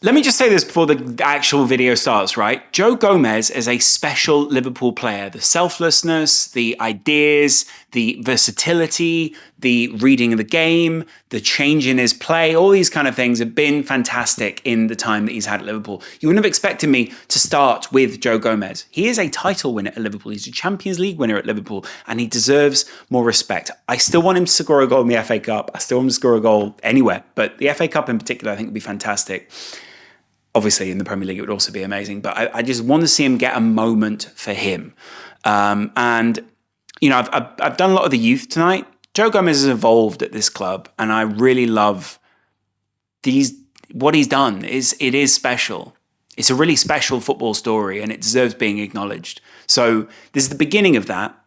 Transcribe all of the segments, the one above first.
Let me just say this before the actual video starts, right? Joe Gomez is a special Liverpool player. The selflessness, the ideas, the versatility, the reading of the game, the change in his play, all these kind of things have been fantastic in the time that he's had at Liverpool. You wouldn't have expected me to start with Joe Gomez. He is a title winner at Liverpool. He's a Champions League winner at Liverpool, and he deserves more respect. I still want him to score a goal in the FA Cup. I still want him to score a goal anywhere, but the FA Cup in particular I think would be fantastic. Obviously, in the Premier League, it would also be amazing. But I just want to see him get a moment for him. And, you know, I've done a lot of the youth tonight. Joe Gomez has evolved at this club, and I really love what he's done. It is special. It's a really special football story, and it deserves being acknowledged. So this is the beginning of that.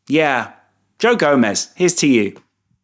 Yeah, Joe Gomez, here's to you.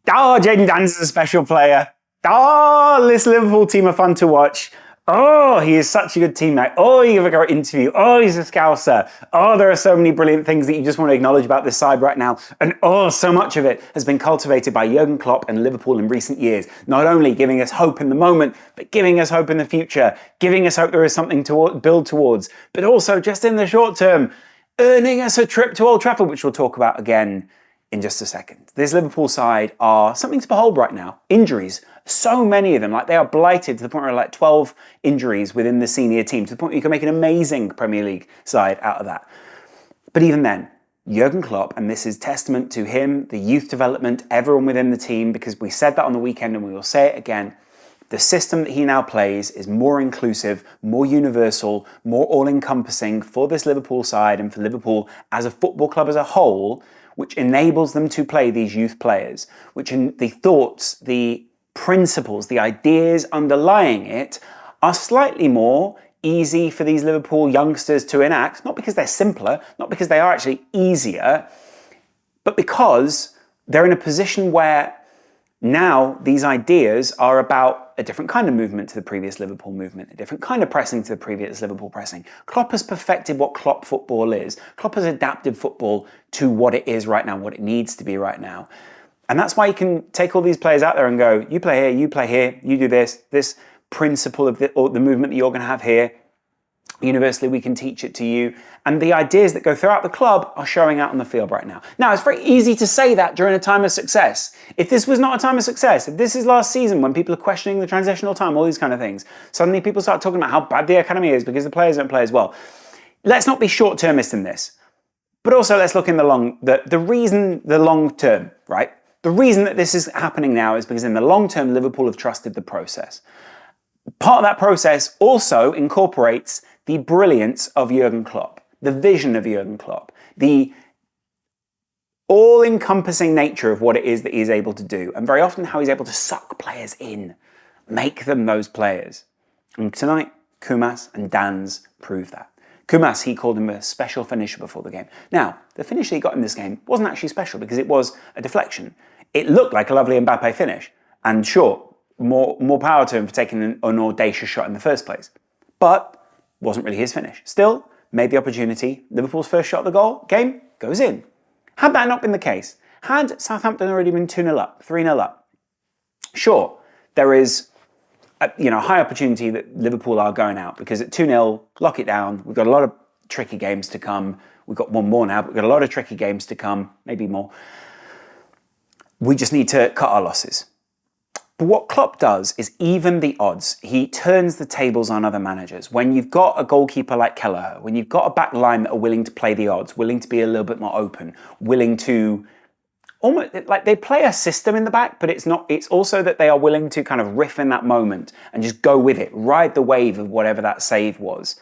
Oh, Jayden Daniels is a special player. Oh, this Liverpool team are fun to watch. Oh, he is such a good teammate. Oh, you have a great interview. Oh, he's a Scouser. Oh, there are so many brilliant things that you just want to acknowledge about this side right now. And oh, so much of it has been cultivated by Jurgen Klopp and Liverpool in recent years. Not only giving us hope in the moment, but giving us hope in the future, giving us hope there is something to build towards, but also just in the short term, earning us a trip to Old Trafford, which we'll talk about again in just a second. This Liverpool side are something to behold right now. Injuries, so many of them, like they are blighted to the point where like 12 injuries within the senior team, to the point where you can make an amazing Premier League side out of that. But even then, Jurgen Klopp, and this is testament to him, the youth development, everyone within the team, because we said that on the weekend and we will say it again, the system that he now plays is more inclusive, more universal, more all-encompassing for this Liverpool side and for Liverpool as a football club as a whole, which enables them to play these youth players, which in the thoughts, the principles, the ideas underlying it are slightly more easy for these Liverpool youngsters to enact, not because they're simpler, not because they are actually easier, but because they're in a position where now these ideas are about a different kind of movement to the previous Liverpool movement, a different kind of pressing to the previous Liverpool pressing. Klopp has perfected what Klopp football is. Klopp has adapted football to what it is right now, what it needs to be right now. And that's why you can take all these players out there and go, you play here, you do this principle of the movement that you're going to have here. Universally, we can teach it to you. And the ideas that go throughout the club are showing out on the field right now. Now, it's very easy to say that during a time of success. If this was not a time of success, if this is last season when people are questioning the transitional time, all these kind of things, suddenly people start talking about how bad the academy is because the players don't play as well. Let's not be short-termist in this. But also let's look in the long term, right? The reason that this is happening now is because in the long term, Liverpool have trusted the process. Part of that process also incorporates the brilliance of Jurgen Klopp, the vision of Jurgen Klopp, the all-encompassing nature of what it is that he's able to do, and very often how he's able to suck players in, make them those players. And tonight, Kumas and Dan's prove that. Kumas, he called him a special finisher before the game. Now, the finish that he got in this game wasn't actually special because it was a deflection. It looked like a lovely Mbappe finish, and sure, more power to him for taking an audacious shot in the first place. But wasn't really his finish. Still, made the opportunity. Liverpool's first shot of the game goes in. Had that not been the case, had Southampton already been 2-0 up, 3-0 up, sure, there is a high opportunity that Liverpool are going out because at 2-0, lock it down. We've got a lot of tricky games to come. We've got one more now, but we've got a lot of tricky games to come, maybe more. We just need to cut our losses. But what Klopp does is even the odds. He turns the tables on other managers. When you've got a goalkeeper like Kelleher, when you've got a back line that are willing to play the odds, willing to be a little bit more open, willing to almost like they play a system in the back, but it's also that they are willing to kind of riff in that moment and just go with it, ride the wave of whatever that save was.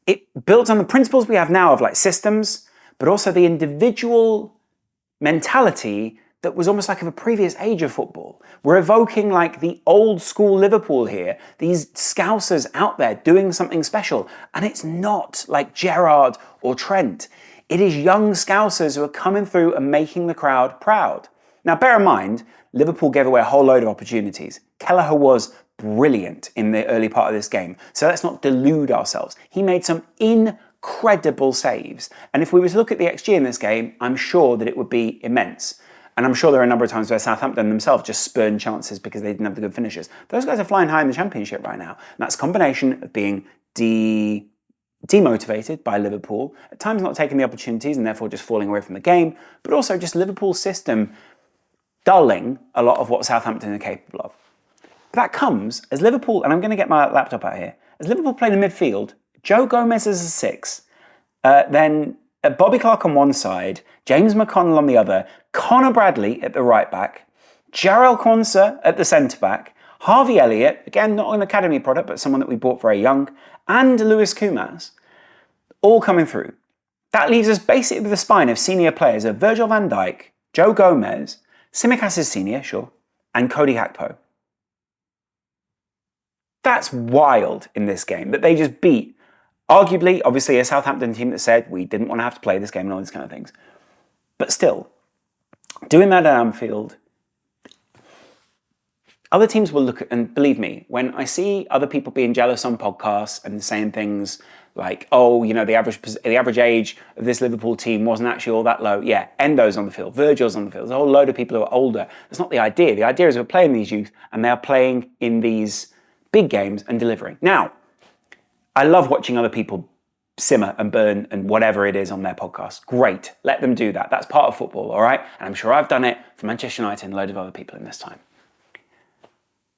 It builds on the principles we have now of like systems, but also the individual mentality that was almost like of a previous age of football. We're evoking like the old school Liverpool here, these Scousers out there doing something special. And it's not like Gerrard or Trent. It is young Scousers who are coming through and making the crowd proud. Now, bear in mind, Liverpool gave away a whole load of opportunities. Kelleher was brilliant in the early part of this game. So let's not delude ourselves. He made some incredible saves. And if we were to look at the XG in this game, I'm sure that it would be immense. And I'm sure there are a number of times where Southampton themselves just spurned chances because they didn't have the good finishes. Those guys are flying high in the Championship right now. And that's a combination of being demotivated by Liverpool, at times not taking the opportunities and therefore just falling away from the game, but also just Liverpool's system dulling a lot of what Southampton are capable of. But that comes as Liverpool, and I'm going to get my laptop out here, as Liverpool played in midfield, Joe Gomez as a 6, then Bobby Clark on one side, James McConnell on the other, Connor Bradley at the right back, Jarrell Quansah at the centre back, Harvey Elliott, again not an academy product but someone that we bought very young, and Lewis Kumas, all coming through. That leaves us basically with a spine of senior players of Virgil van Dijk, Joe Gomez, Tsimikas is senior, sure, and Cody Gakpo. That's wild in this game, that they just beat arguably, obviously, a Southampton team that said we didn't want to have to play this game and all these kind of things. But still, doing that at Anfield, other teams will look at, and believe me, when I see other people being jealous on podcasts and saying things like, oh, you know, the average age of this Liverpool team wasn't actually all that low. Yeah, Endo's on the field, Virgil's on the field, there's a whole load of people who are older. That's not the idea. The idea is we're playing these youth and they're playing in these big games and delivering. Now, I love watching other people simmer and burn and whatever it is on their podcast. Great, let them do that. That's part of football, all right? And I'm sure I've done it for Manchester United and a load of other people in this time.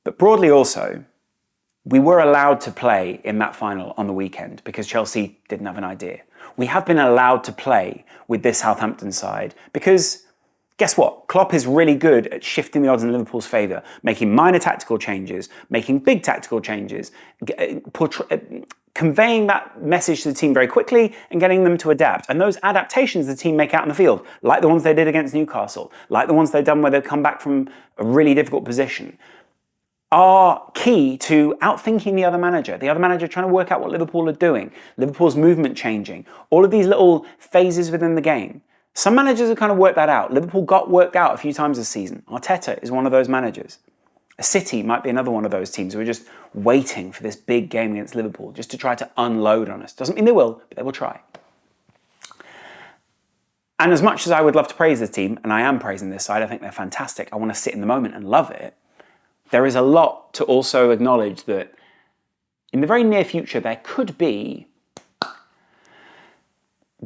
But broadly also, we were allowed to play in that final on the weekend because Chelsea didn't have an idea. We have been allowed to play with this Southampton side because guess what? Klopp is really good at shifting the odds in Liverpool's favour, making minor tactical changes, making big tactical changes, conveying that message to the team very quickly and getting them to adapt. And those adaptations the team make out in the field, like the ones they did against Newcastle, like the ones they've done where they've come back from a really difficult position, are key to outthinking the other manager trying to work out what Liverpool are doing, Liverpool's movement changing, all of these little phases within the game. Some managers have kind of worked that out. Liverpool got worked out a few times this season. Arteta is one of those managers. City might be another one of those teams who are just waiting for this big game against Liverpool just to try to unload on us. Doesn't mean they will, but they will try. And as much as I would love to praise this team, and I am praising this side, I think they're fantastic. I want to sit in the moment and love it. There is a lot to also acknowledge that in the very near future, there could be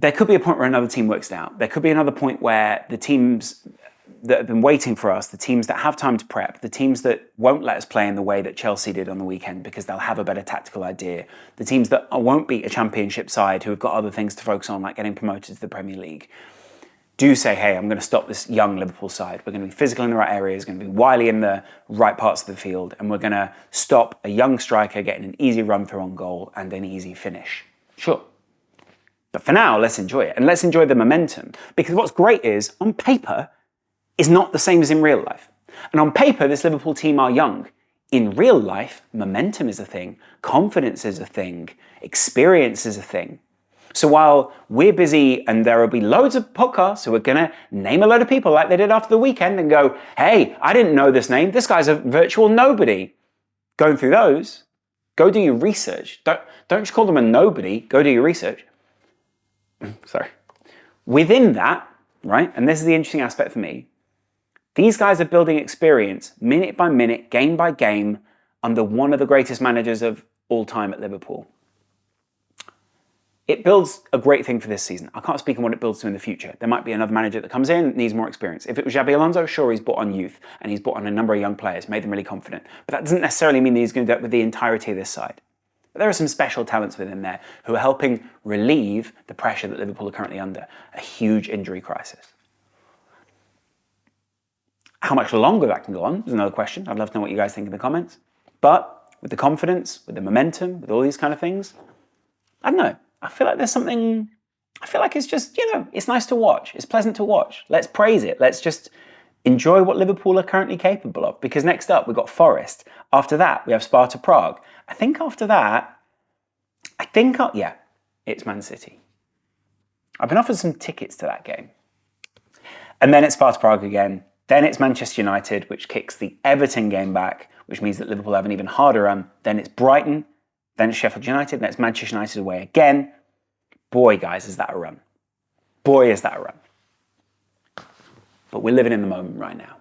a point where another team works it out. There could be another point where the teams that have been waiting for us, the teams that have time to prep, the teams that won't let us play in the way that Chelsea did on the weekend because they'll have a better tactical idea, the teams that won't beat a championship side who have got other things to focus on, like getting promoted to the Premier League, do say, hey, I'm going to stop this young Liverpool side. We're going to be physical in the right areas, going to be wily in the right parts of the field, and we're going to stop a young striker getting an easy run through on goal and an easy finish. Sure. But for now, let's enjoy it. And let's enjoy the momentum. Because what's great is, on paper, is not the same as in real life. And on paper, this Liverpool team are young. In real life, momentum is a thing. Confidence is a thing. Experience is a thing. So while we're busy and there will be loads of podcasts who are going to name a load of people like they did after the weekend and go, hey, I didn't know this name. This guy's a virtual nobody. Going through those, go do your research. Don't just call them a nobody. Go do your research. Sorry. Within that, right, and this is the interesting aspect for me, these guys are building experience minute by minute, game by game, under one of the greatest managers of all time at Liverpool. It builds a great thing for this season. I can't speak on what it builds to in the future. There might be another manager that comes in, needs more experience. If it was Xabi Alonso, sure, he's brought on youth and he's brought on a number of young players, made them really confident. But that doesn't necessarily mean that he's going to do it with the entirety of this side. But there are some special talents within there who are helping relieve the pressure that Liverpool are currently under, a huge injury crisis. How much longer that can go on is another question. I'd love to know what you guys think in the comments. But with the confidence, with the momentum, with all these kind of things, I don't know. I feel like there's something, I feel like it's just, it's nice to watch. It's pleasant to watch. Let's praise it. Let's just enjoy what Liverpool are currently capable of. Because next up, we've got Forest. After that, we have Sparta Prague. I think after that, it's Man City. I've been offered some tickets to that game. And then it's Sparta Prague again. Then it's Manchester United, which kicks the Everton game back, which means that Liverpool have an even harder run. Then it's Brighton. Then it's Sheffield United, then it's Manchester United away again. Boy, guys, is that a run. Boy, is that a run. But we're living in the moment right now.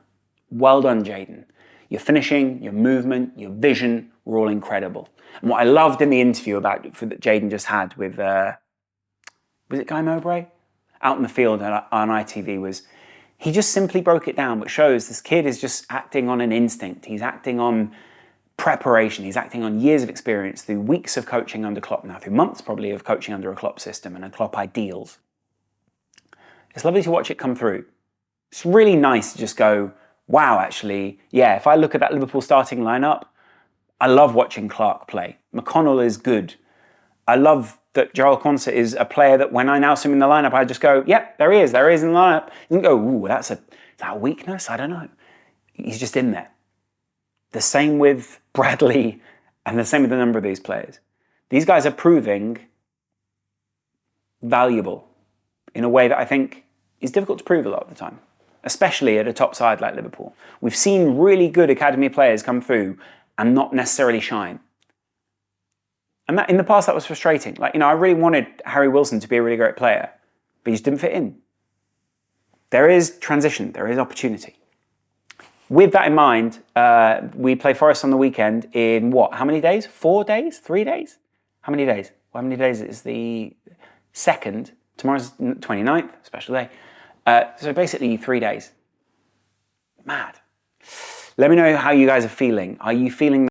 Well done, Jayden. Your finishing, your movement, your vision were all incredible. And what I loved in the interview that Jayden just had with, was it Guy Mowbray? Out in the field on ITV was, he just simply broke it down, but shows this kid is just acting on an instinct. He's acting on preparation. He's acting on years of experience through weeks of coaching under Klopp now, through months probably of coaching under a Klopp system and a Klopp ideals. It's lovely to watch it come through. It's really nice to just go, wow, actually, yeah, if I look at that Liverpool starting lineup, I love watching Clark play. McConnell is good. I love that Joel Quansah is a player that when I now see him in the lineup, I just go, yep, there he is in the lineup. You can go, ooh, is that a weakness? I don't know. He's just in there. The same with Bradley and the same with a number of these players. These guys are proving valuable in a way that I think is difficult to prove a lot of the time, especially at a top side like Liverpool. We've seen really good academy players come through and not necessarily shine. And that in the past, that was frustrating. I really wanted Harry Wilson to be a really great player, but he just didn't fit in. There is transition, there is opportunity. With that in mind, we play Forest on the weekend in what? How many days? 4 days? 3 days? How many days? Well, how many days is the 2nd? Tomorrow's 29th, special day. So basically 3 days. Mad. Let me know how you guys are feeling. Are you feeling